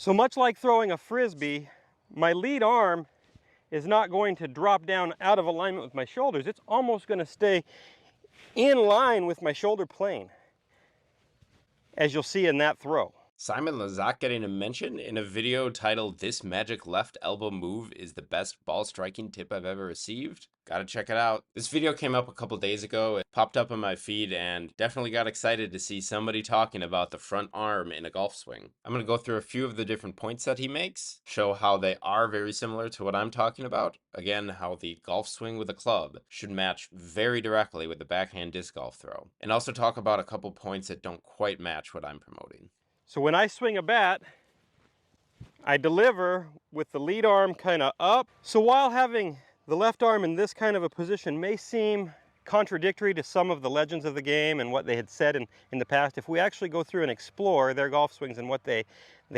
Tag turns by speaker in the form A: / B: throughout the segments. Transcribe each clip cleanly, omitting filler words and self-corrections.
A: So much like throwing a frisbee, my lead arm is not going to drop down out of alignment with my shoulders. It's almost going to stay in line with my shoulder plane, as you'll see in that throw.
B: Simon Lizotte getting a mention in a video titled "This Magic Left Elbow Move is the Best Ball Striking Tip I've Ever Received." Gotta check it out. This video came up a couple days ago. It popped up on my feed and definitely got excited to see somebody talking about the front arm in a golf swing. I'm gonna go through a few of the different points that he makes, show how they are very similar to what I'm talking about. Again, how the golf swing with a club should match very directly with the backhand disc golf throw. And also talk about a couple points that don't quite match what I'm promoting.
A: So when I swing a bat, I deliver with the lead arm kind of up. So while having the left arm in this kind of a position may seem contradictory to some of the legends of the game and what they had said in the past, if we actually go through and explore their golf swings and what they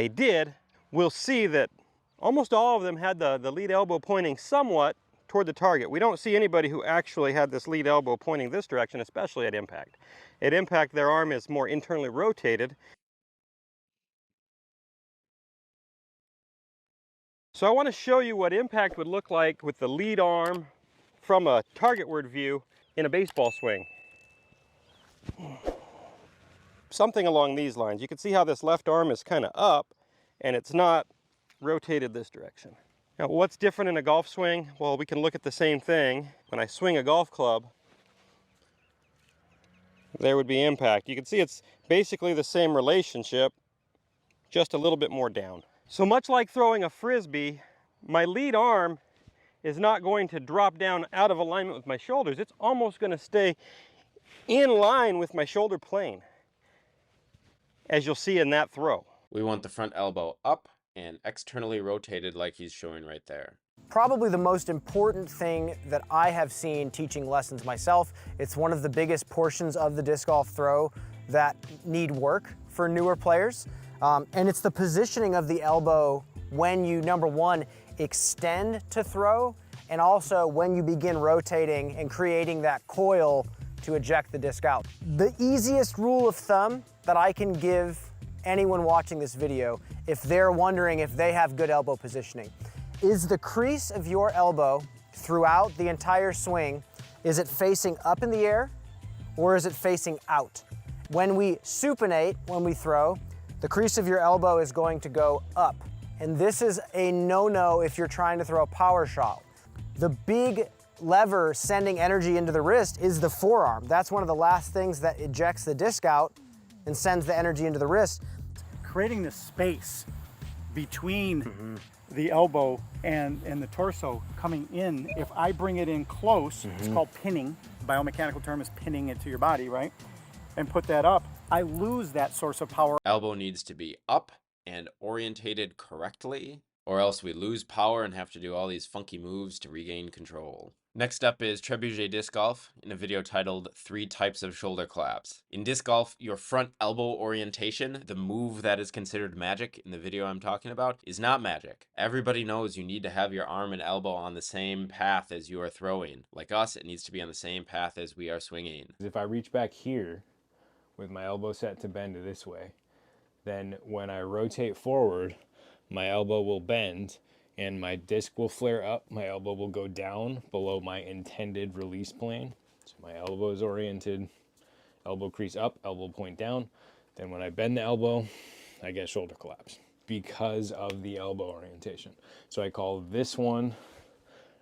A: did, we'll see that almost all of them had the lead elbow pointing somewhat toward the target. We don't see anybody who actually had this lead elbow pointing this direction, especially at impact. At impact, their arm is more internally rotated. So I want to show you what impact would look like with the lead arm from a targetward view in a baseball swing. Something along these lines. You can see how this left arm is kind of up and it's not rotated this direction. Now what's different in a golf swing? Well, we can look at the same thing. When I swing a golf club, there would be impact. You can see it's basically the same relationship, just a little bit more down. So much like throwing a frisbee, my lead arm is not going to drop down out of alignment with my shoulders. It's almost going to stay in line with my shoulder plane, as you'll see in that throw.
B: We want the front elbow up and externally rotated like he's showing right there.
C: Probably the most important thing that I have seen teaching lessons myself. It's one of the biggest portions of the disc golf throw that need work for newer players. And it's the positioning of the elbow when you, number one, extend to throw, and also when you begin rotating and creating that coil to eject the disc out. The easiest rule of thumb that I can give anyone watching this video, if they're wondering if they have good elbow positioning, is the crease of your elbow throughout the entire swing, is it facing up in the air or is it facing out? When we supinate, when we throw, the crease of your elbow is going to go up. And this is a no-no if you're trying to throw a power shot. The big lever sending energy into the wrist is the forearm. That's one of the last things that ejects the disc out and sends the energy into the wrist.
D: Creating the space between the elbow and the torso coming in, if I bring it in close, it's called pinning. The biomechanical term is pinning it to your body, right? And put that up, I lose that source of power.
B: Elbow needs to be up and orientated correctly, or else we lose power and have to do all these funky moves to regain control. Next up is trebuchet disc golf in a video titled 3 Types of Shoulder Claps. In disc golf, your front elbow orientation, the move that is considered magic in the video I'm talking about, is not magic. Everybody knows you need to have your arm and elbow on the same path as you are throwing. Like us, it needs to be on the same path as we are swinging.
E: If I reach back here with my elbow set to bend this way, then when I rotate forward, my elbow will bend and my disc will flare up, my elbow will go down below my intended release plane. So my elbow is oriented, elbow crease up, elbow point down. Then when I bend the elbow, I get shoulder collapse because of the elbow orientation. So I call this one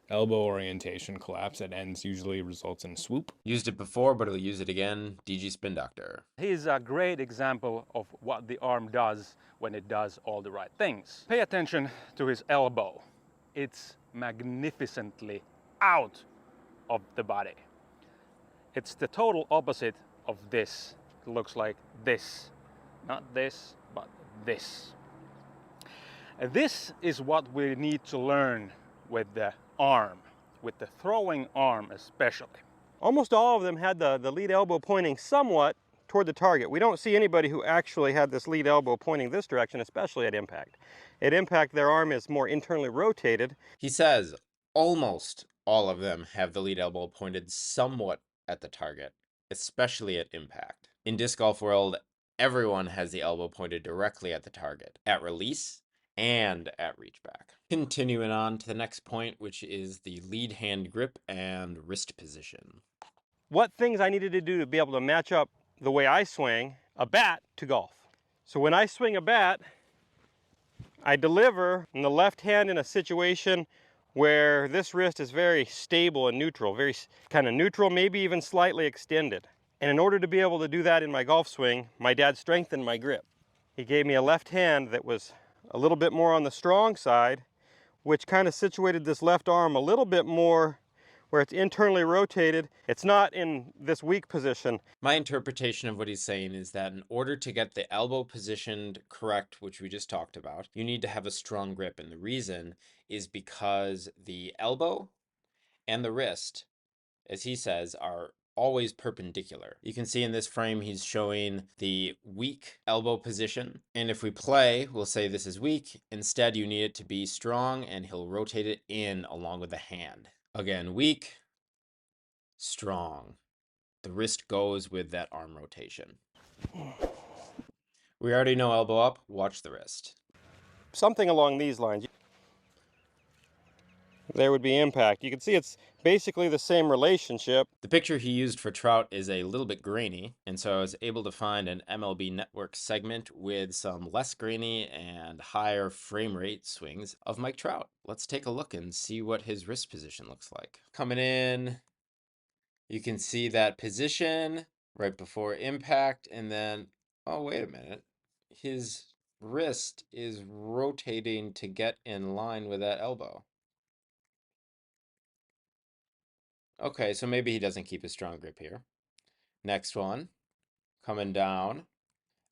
E: elbow orientation collapse. That ends usually results in swoop.
B: Used it before, but I'll use it again. DG Spin Doctor.
F: He's a great example of what the arm does when it does all the right things. Pay attention to his elbow. It's magnificently out of the body. It's the total opposite of this. It looks like this. Not this, but this. And this is what we need to learn with the arm, with the throwing arm especially.
A: Almost all of them had the lead elbow pointing somewhat toward the target. We don't see anybody who actually had this lead elbow pointing this direction, especially at impact. At impact, their arm is more internally rotated.
B: He says almost all of them have the lead elbow pointed somewhat at the target, especially at impact. In disc golf world, everyone has the elbow pointed directly at the target. At release, and at reach back. Continuing on to the next point, which is the lead hand grip and wrist position.
A: What things I needed to do to be able to match up the way I swing a bat to golf. So when I swing a bat, I deliver in the left hand in a situation where this wrist is very stable and neutral, very kind of neutral, maybe even slightly extended. And in order to be able to do that in my golf swing, my dad strengthened my grip. He gave me a left hand that was a little bit more on the strong side, which kind of situated this left arm a little bit more where it's internally rotated. It's not in this weak position.
B: My interpretation of what he's saying is that in order to get the elbow positioned correct, which we just talked about, you need to have a strong grip. And the reason is because the elbow and the wrist, as he says, are always perpendicular. You can see in this frame he's showing the weak elbow position, and if we play, we'll say this is weak. Instead, you need it to be strong, and he'll rotate it in along with the hand. Again, weak, strong. The wrist goes with that arm rotation. We already know elbow up, watch the wrist.
A: Something along these lines. There would be impact. You can see it's basically the same relationship.
B: The picture he used for Trout is a little bit grainy, and so I was able to find an MLB Network segment with some less grainy and higher frame rate swings of Mike Trout. Let's take a look and see what his wrist position looks like. Coming in, you can see that position right before impact, and then, oh, wait a minute. His wrist is rotating to get in line with that elbow. Okay, so maybe he doesn't keep a strong grip here. Next one, coming down,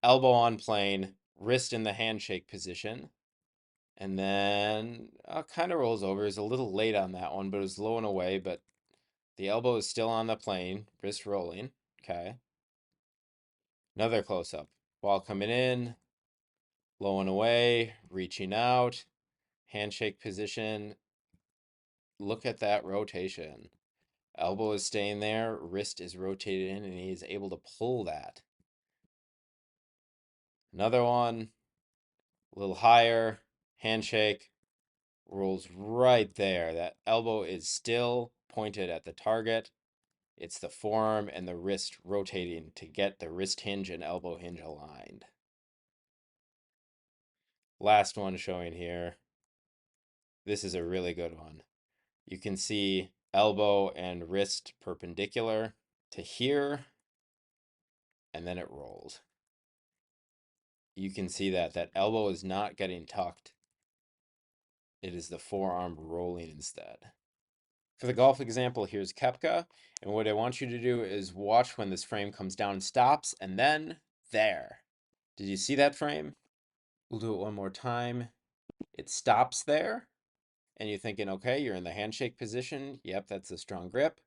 B: elbow on plane, wrist in the handshake position, and then kind of rolls over. Is a little late on that one, but it was low and away, but the elbow is still on the plane, wrist rolling. Okay. Another close-up. Ball coming in, low and away, reaching out, handshake position. Look at that rotation. Elbow is staying there, wrist is rotated in, and he is able to pull that. Another one, a little higher, handshake, rolls right there. That elbow is still pointed at the target. It's the forearm and the wrist rotating to get the wrist hinge and elbow hinge aligned. Last one showing here. This is a really good one. You can see elbow and wrist perpendicular to here, and then it rolls. You can see that elbow is not getting tucked. It is the forearm rolling instead. For the golf example, here's Koepka, and what I want you to do is watch when this frame comes down and stops, and then there. Did you see that frame? We'll do it one more time. It stops there, and you're thinking, okay, you're in the handshake position. Yep, that's a strong grip.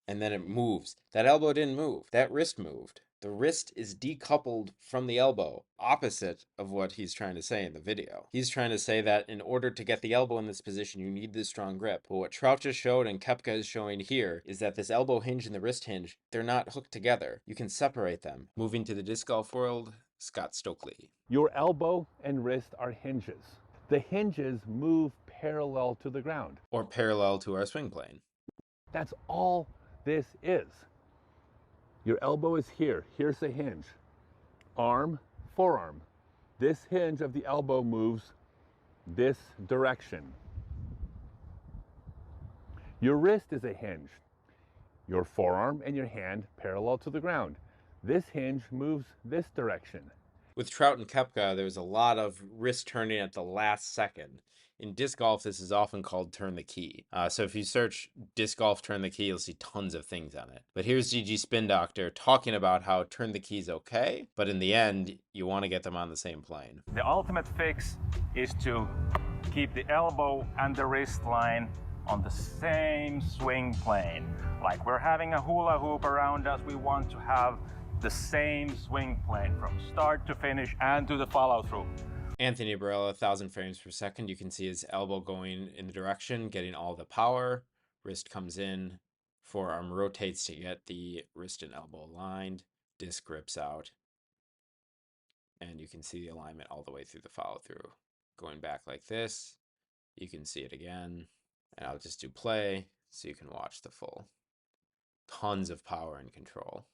B: And then it moves. That elbow didn't move. That wrist moved. The wrist is decoupled from the elbow, opposite of what he's trying to say in the video. He's trying to say that in order to get the elbow in this position, you need this strong grip. But what Trout just showed and Koepka is showing here is that this elbow hinge and the wrist hinge, they're not hooked together. You can separate them. Moving to the disc golf world, Scott Stokely.
G: Your elbow and wrist are hinges. The hinges move parallel to the ground.
B: Or parallel to our swing plane.
G: That's all this is. Your elbow is here. Here's the hinge. Arm, forearm. This hinge of the elbow moves this direction. Your wrist is a hinge. Your forearm and your hand parallel to the ground. This hinge moves this direction.
B: With Trout and Koepka, there's a lot of wrist turning at the last second. In disc golf, this is often called turn the key. So if you search disc golf turn the key, you'll see tons of things on it. But here's GG Spin Doctor talking about how turn the key is okay, but in the end, you want to get them on the same plane.
H: The ultimate fix is to keep the elbow and the wrist line on the same swing plane. Like we're having a hula hoop around us, we want to have the same swing plane from start to finish and to the follow through.
B: Anthony Barella, 1,000 frames per second. You can see his elbow going in the direction, getting all the power. Wrist comes in, forearm rotates to get the wrist and elbow aligned. Disc grips out. and you can see the alignment all the way through the follow through. Going back like this, you can see it again, and I'll just do play so you can watch the full. Tons of power and control.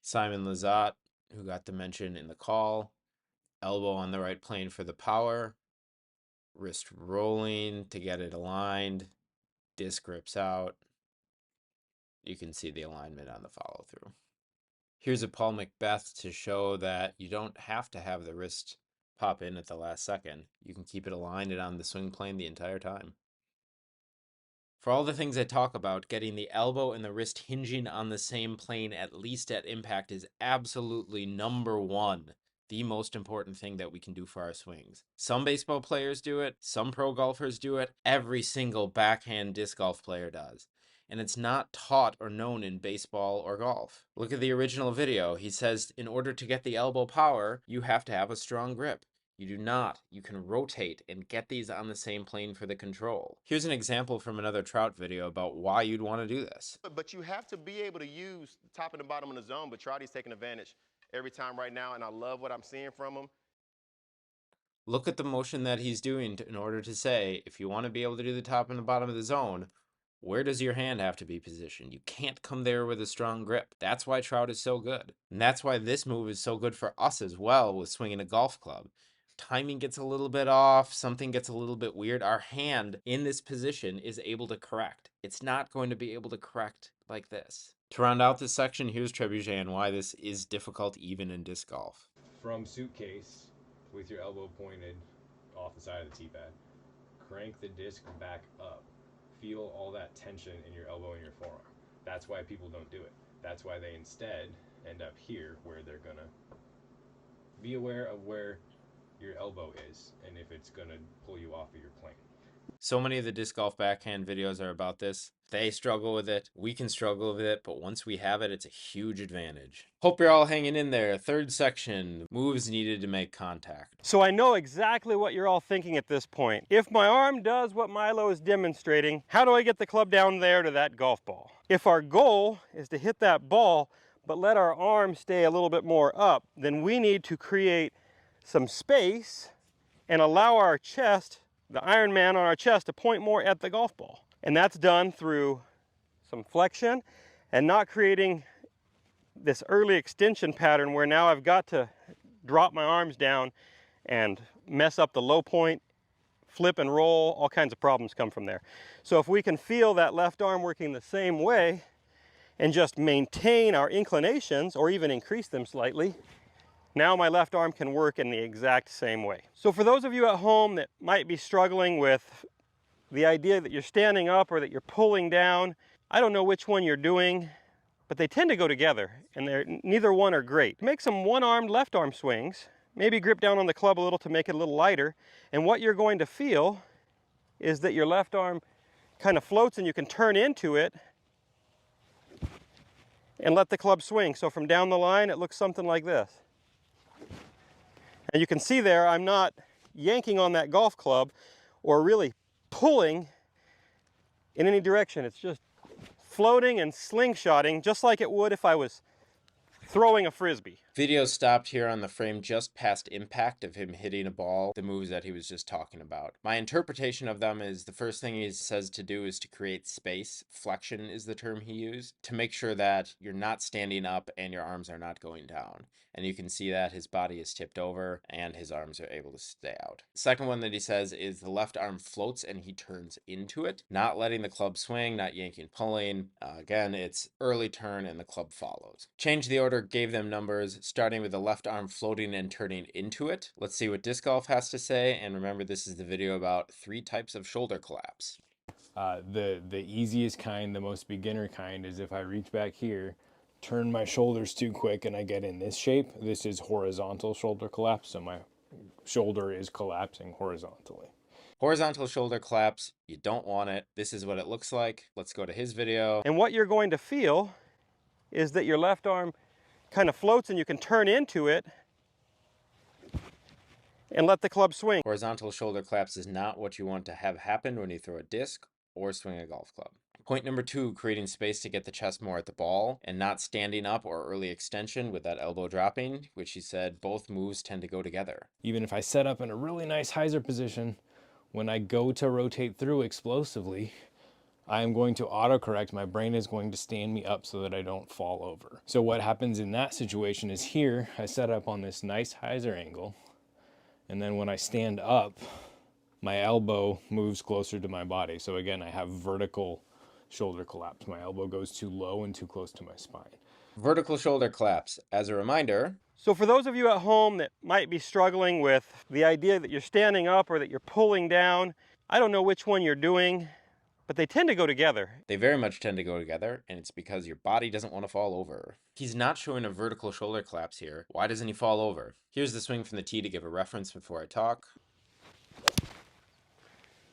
B: Simon Lizotte, who got the mention in the call, elbow on the right plane for the power, wrist rolling to get it aligned, disc grips out. You can see the alignment on the follow through. Here's a Paul Macbeth to show that you don't have to have the wrist pop in at the last second. You can keep it aligned and on the swing plane the entire time. For all the things I talk about, getting the elbow and the wrist hinging on the same plane, at least at impact, is absolutely number one, the most important thing that we can do for our swings. Some baseball players do it, some pro golfers do it, every single backhand disc golf player does. And it's not taught or known in baseball or golf. Look at the original video. He says in order to get the elbow power, you have to have a strong grip. You do not. You can rotate and get these on the same plane for the control. Here's an example from another Trout video about why you'd want to do this.
I: But you have to be able to use the top and the bottom of the zone, but Trouty's taking advantage every time right now, and I love what I'm seeing from him.
B: Look at the motion that he's doing in order to say, if you want to be able to do the top and the bottom of the zone, where does your hand have to be positioned? You can't come there with a strong grip. That's why Trout is so good. And that's why this move is so good for us as well with swinging a golf club. Timing gets a little bit off, something gets a little bit weird, our hand in this position is able to correct. It's not going to be able to correct like this. To round out this section, here's Trebuchet and why this is difficult even in disc golf.
E: From suitcase, with your elbow pointed off the side of the tee pad, crank the disc back up. Feel all that tension in your elbow and your forearm. That's why people don't do it. That's why they instead end up here, where they're gonna be aware of where your elbow is and if it's gonna pull you off of your plane.
B: So many of the disc golf backhand videos are about this. They struggle with it, we can struggle with it, but once we have it, it's a huge advantage. Hope you're all hanging in there. Third section, moves needed to make contact.
A: So I know exactly what you're all thinking at this point. If my arm does what Milo is demonstrating, how do I get the club down there to that golf ball? If our goal is to hit that ball, but let our arm stay a little bit more up, then we need to create some space and allow our chest, the Iron Man on our chest, to point more at the golf ball. And that's done through some flexion and not creating this early extension pattern where now I've got to drop my arms down and mess up the low point, flip and roll, all kinds of problems come from there. So if we can feel that left arm working the same way and just maintain our inclinations or even increase them slightly, now my left arm can work in the exact same way. So for those of you at home that might be struggling with the idea that you're standing up or that you're pulling down, I don't know which one you're doing, but they tend to go together, and neither one are great. Make some one-armed left-arm swings, maybe grip down on the club a little to make it a little lighter, and what you're going to feel is that your left arm kind of floats and you can turn into it and let the club swing. So from down the line, it looks something like this. And you can see there, I'm not yanking on that golf club or really pulling in any direction. It's just floating and slingshotting just like it would if I was throwing a frisbee.
B: Video stopped here on the frame just past impact of him hitting a ball, the moves that he was just talking about. My interpretation of them is the first thing he says to do is to create space. Flexion is the term he used, to make sure that you're not standing up and your arms are not going down. And you can see that his body is tipped over and his arms are able to stay out. Second one that he says is the left arm floats and he turns into it, not letting the club swing, not yanking, pulling. Again, it's early turn and the club follows. Change the order, gave them numbers, starting with the left arm floating and turning into it. Let's see what disc golf has to say. And remember, this is the video about 3 types of shoulder collapse.
E: The easiest kind, the most beginner kind, is if I reach back here, turn my shoulders too quick and I get in this shape. This is horizontal shoulder collapse, so my shoulder is collapsing horizontally.
B: Horizontal shoulder collapse, you don't want it. This is what it looks like. Let's go to his video.
A: And what you're going to feel is that your left arm kind of floats and you can turn into it and let the club swing.
B: Horizontal shoulder collapse is not what you want to have happen when you throw a disc or swing a golf club. Point number 2, creating space to get the chest more at the ball and not standing up or early extension with that elbow dropping, which he said both moves tend to go together.
E: Even if I set up in a really nice hyzer position, when I go to rotate through explosively, I am going to autocorrect. My brain is going to stand me up so that I don't fall over. So what happens in that situation is here, I set up on this nice hyzer angle, and then when I stand up, my elbow moves closer to my body. So again, I have vertical shoulder collapse. My elbow goes too low and too close to my spine.
B: Vertical shoulder collapse. As a reminder,
A: So for those of you at home that might be struggling with the idea that you're standing up or that you're pulling down, I don't know which one you're doing, but they tend to go together.
B: they very much tend to go together, and it's because your body doesn't want to fall over. He's not showing a vertical shoulder collapse here. Why doesn't he fall over? Here's the swing from the tee to give a reference before I talk.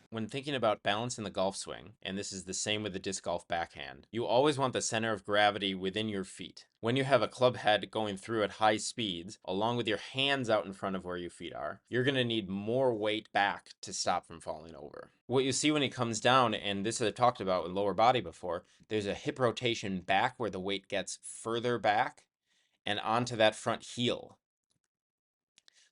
B: When thinking about balance in the golf swing, and this is the same with the disc golf backhand, you always want the center of gravity within your feet. When you have a club head going through at high speeds, along with your hands out in front of where your feet are, you're going to need more weight back to stop from falling over. What you see when he comes down, and this I've talked about with lower body before, there's a hip rotation back where the weight gets further back and onto that front heel.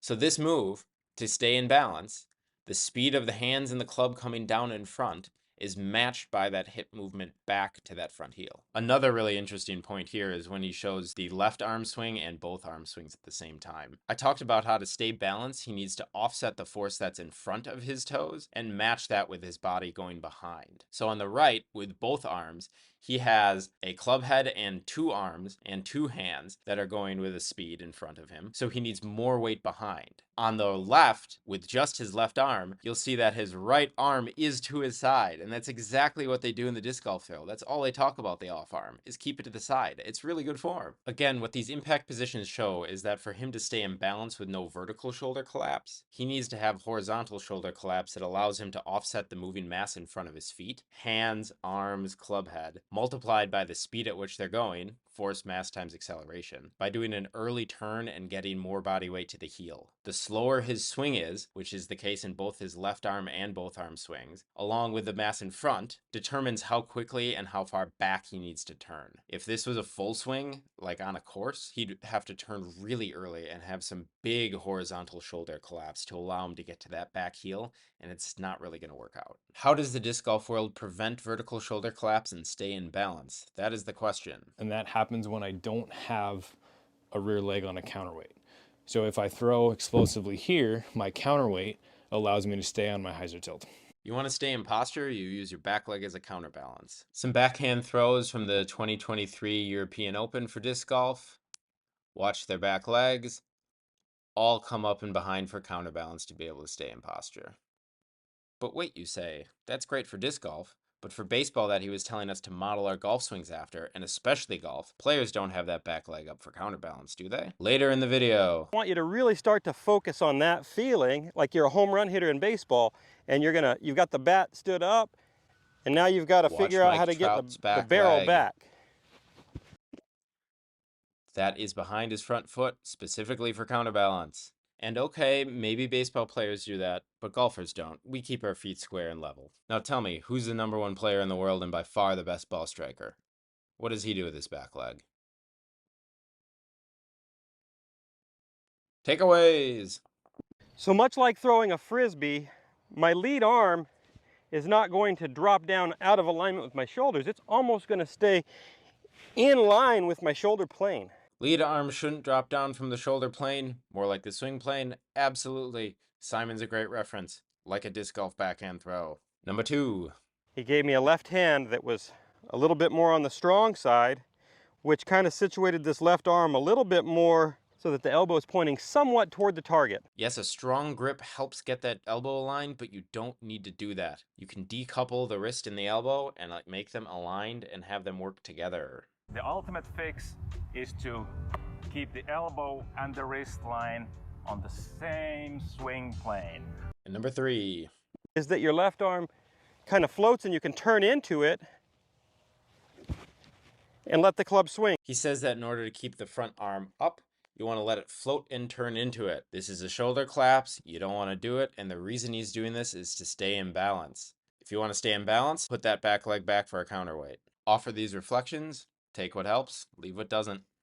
B: So this move, to stay in balance, the speed of the hands and the club coming down in front is matched by that hip movement back to that front heel. Another really interesting point here is when he shows the left arm swing and both arm swings at the same time. I talked about how to stay balanced, he needs to offset the force that's in front of his toes and match that with his body going behind. So on the right, with both arms, he has a club head and 2 arms and 2 hands that are going with a speed in front of him, so he needs more weight behind. On the left, with just his left arm, you'll see that his right arm is to his side, and that's exactly what they do in the disc golf throw. That's all they talk about the off arm, is keep it to the side. It's really good form. Again, what these impact positions show is that for him to stay in balance with no vertical shoulder collapse, he needs to have horizontal shoulder collapse that allows him to offset the moving mass in front of his feet, hands, arms, club head, multiplied by the speed at which they're going, force mass times acceleration, by doing an early turn and getting more body weight to the heel. The slower his swing is, which is the case in both his left arm and both arm swings, along with the mass in front, determines how quickly and how far back he needs to turn. If this was a full swing, like on a course, he'd have to turn really early and have some big horizontal shoulder collapse to allow him to get to that back heel, and it's not really going to work out. How does the disc golf world prevent vertical shoulder collapse and stay in balance? That is the question.
E: And that happens when I don't have a rear leg on a counterweight. So if I throw explosively here, my counterweight allows me to stay on my hyzer tilt.
B: You want to stay in posture, you use your back leg as a counterbalance. Some backhand throws from the 2023 European Open for disc golf. Watch their back legs. All come up and behind for counterbalance to be able to stay in posture. But wait, you say, that's great for disc golf, but for baseball that he was telling us to model our golf swings after, and especially golf, players don't have that back leg up for counterbalance, do they? Later in the video.
A: I want you to really start to focus on that feeling like you're a home run hitter in baseball, and you've got the bat stood up, and now you've got to figure out how to get the barrel back.
B: That is behind his front foot, specifically for counterbalance. And okay, maybe baseball players do that, but golfers don't. We keep our feet square and level. Now tell me, who's the #1 player in the world and by far the best ball striker? What does he do with his back leg? Takeaways!
A: So much like throwing a frisbee, my lead arm is not going to drop down out of alignment with my shoulders. It's almost going to stay in line with my shoulder plane.
B: Lead arm shouldn't drop down from the shoulder plane, more like the swing plane. Absolutely. Simon's a great reference, like a disc golf backhand throw. Number 2.
A: He gave me a left hand that was a little bit more on the strong side, which kind of situated this left arm a little bit more so that the elbow is pointing somewhat toward the target.
B: Yes, a strong grip helps get that elbow aligned, but you don't need to do that. You can decouple the wrist and the elbow and make them aligned and have them work together.
H: The ultimate fix is to keep the elbow and the wrist line on the same swing plane.
B: And number 3
A: is that your left arm kind of floats and you can turn into it and let the club swing.
B: He says that in order to keep the front arm up, you want to let it float and turn into it. This is a shoulder collapse. You don't want to do it, and the reason he's doing this is to stay in balance. If you want to stay in balance, put that back leg back for a counterweight. Offer these reflections, take what helps, leave what doesn't.